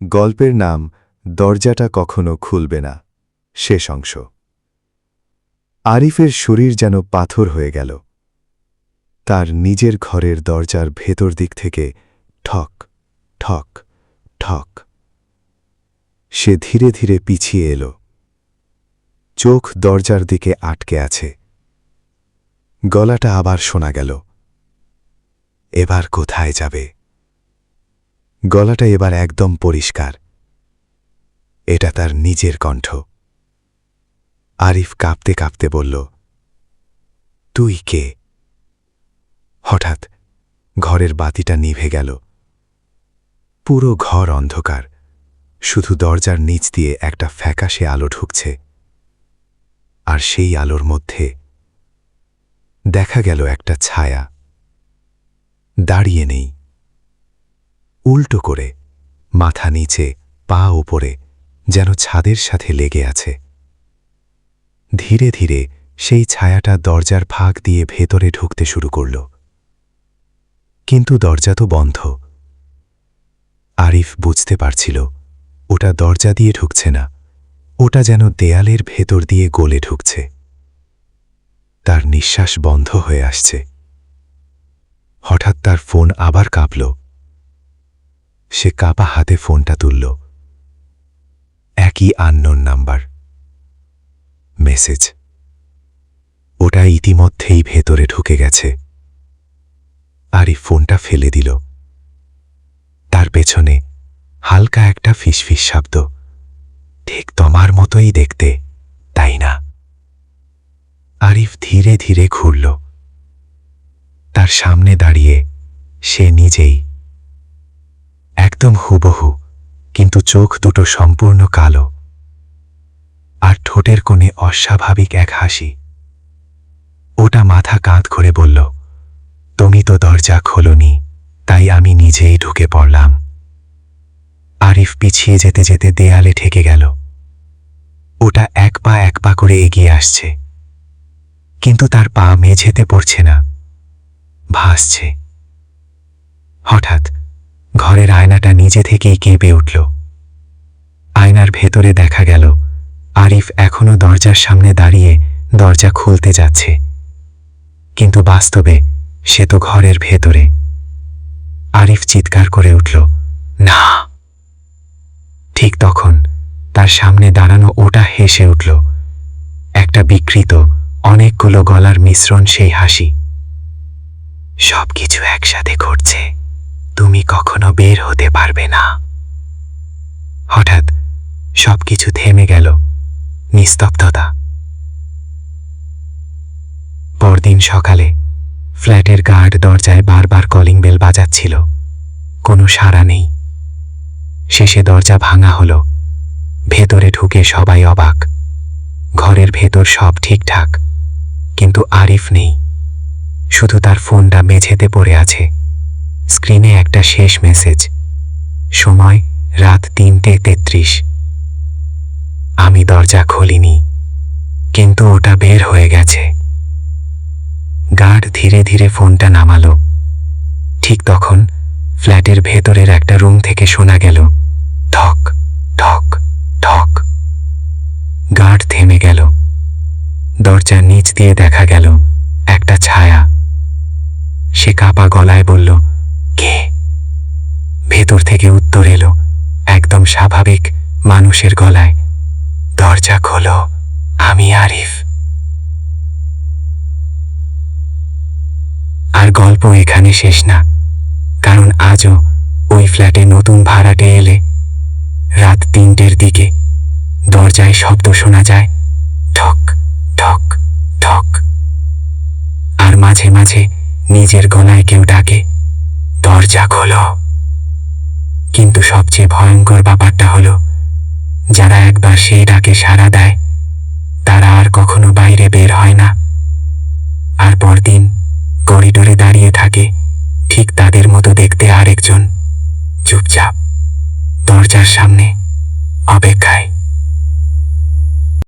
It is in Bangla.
গল্পের নাম দরজাটা কখনো খুলবে না। শেষ অংশ। আরিফের শরীর যেন পাথর হয়ে গেল। তার নিজের ঘরের দরজার ভেতর দিক থেকে ঠক ঠক ঠক। সে ধীরে ধীরে পিছিয়ে এল। চোখ দরজার দিকে আটকে আছে। গলাটা আবার শোনা গেল। এবার কোথায় যাবে? গলাটা এবার একদম পরিষ্কার। এটা তার নিজের কণ্ঠ। আরিফ কাঁপতে কাঁপতে বলল, তুই কে? হঠাৎ ঘরের বাতিটা নিভে গেল। পুরো ঘর অন্ধকার, শুধু দরজার নিচ দিয়ে একটা ফ্যাকাশে আলো ঢুকছে। আর সেই আলোর মধ্যে দেখা গেল একটা ছায়া। দাঁড়িয়ে নেই, উল্টো করে, মাথা নিচে, পা ওপরে, যেন ছাদের সাথে লেগে আছে। ধীরে ধীরে সেই ছায়াটা দরজার ফাঁক দিয়ে ভেতরে ঢুকতে শুরু করল। কিন্তু দরজা তো বন্ধ। আরিফ বুঝতে পারছিল ওটা দরজা দিয়ে ঢুকছে না, ওটা যেন দেয়ালের ভেতর দিয়ে গলে ঢুকছে। তার নিঃশ্বাস বন্ধ হয়ে আসছে। হঠাৎ তার ফোন আবার কাঁপল। সে কাঁপা হাতে ফোনটা তুলল। একই আননোন নাম্বার। মেসেজ। ওটা ইতিমধ্যেই ভেতরে ঢুকে গেছে। আরিফ ফোনটা ফেলে দিল। তার পেছনে হালকা একটা ফিসফিস শব্দ। ঠিক তোমার মতোই দেখতে, তাই না? আরিফ ধীরে ধীরে ঘুরল। তার সামনে দাঁড়িয়ে সে নিজেই। একদম হুবহু, কিন্তু চোখ দুটো সম্পূর্ণ কালো। আর ঠোঁটের কোণে অস্বাভাবিক এক হাসি। ওটা মাথা কাঁধ করে বলল, তুমি তো দরজা খোলনি, তাই আমি নিজেই ঢুকে পড়লাম। আরিফ পিছিয়ে যেতে যেতে দেয়ালে ঠেকে গেল। ওটা এক পা করে এগিয়ে আসছে। কিন্তু তার পা মেঝেতে পড়ছে না, ভাসছে। হঠাৎ ঘরের আয়নাটা নিজে থেকেই কেঁপে উঠল। আয়নার ভেতরে দেখা গেল আরিফ এখনো দরজার সামনে দাঁড়িয়ে দরজা খুলতে যাচ্ছে। কিন্তু বাস্তবে সে তো ঘরের ভেতরে। আরিফ চিৎকার করে উঠল, না! ঠিক তখন তার সামনে দাঁড়ানো ওটা হেসে উঠল। একটা বিকৃত, অনেকগুলো গলার মিশ্রণ সেই হাসি। সবকিছু একসাথে ঘটছে, তুমি কখনো বের হতে পারবে না। হঠাৎ সবকিছু থেমে গেল। নিস্তব্ধতা। পরদিন সকালে ফ্ল্যাটের গার্ড দরজায় বারবার কলিং বেল বাজাচ্ছিল। কোনো সাড়া নেই। শেষে দরজা ভাঙা হলো। ভেতরে ঢুকে সবাই অবাক। ঘরের ভেতর সব ঠিকঠাক, কিন্তু আরিফ নেই। শুধু তার ফোনটা মেঝেতে পড়ে আছে। স্ক্রিনে একটা শেষ মেসেজ। সময় রাত 3:33। আমি দরজা খুলিনি, কিন্তু ওটা বের হয়ে গেছে। গার্ড ধীরে ধীরে ফোনটা নামালো। ঠিক তখন ফ্ল্যাটের ভেতরের একটা রুম থেকে শোনা গেল ঠক ঠক ঠক। গার্ড থেমে গেল। দরজার নিচ দিয়ে দেখা গেল একটা ছায়া। সে কাঁপা গলায় বলল, কে? ভেতর থেকে উত্তর এলো একদম স্বাভাবিক মানুষের গলায়, দরজা খোলো, আমি আরিফ। আর গল্প এখানে শেষ না, কারণ আজও ওই ফ্ল্যাটে নতুন ভাড়াটে এলে রাত 3টের দিকে দরজায় শব্দ শোনা যায়, ঠক ঠক ঠক। আর মাঝে মাঝে নিজের গলায় কেউ ডাকে, দরজা খোলো। কিন্তু সবচেয়ে ভয়ঙ্কর ব্যাপারটা হলো, যারা একবার সেই ডাকে সাড়া দেয় তারা আর কখনো বাইরে বের হয় না। আর পরদিন করিডোরে দাঁড়িয়ে থাকে ঠিক তাদের মতো দেখতে আরেকজন, চুপচাপ দরজার সামনে অপেক্ষায়।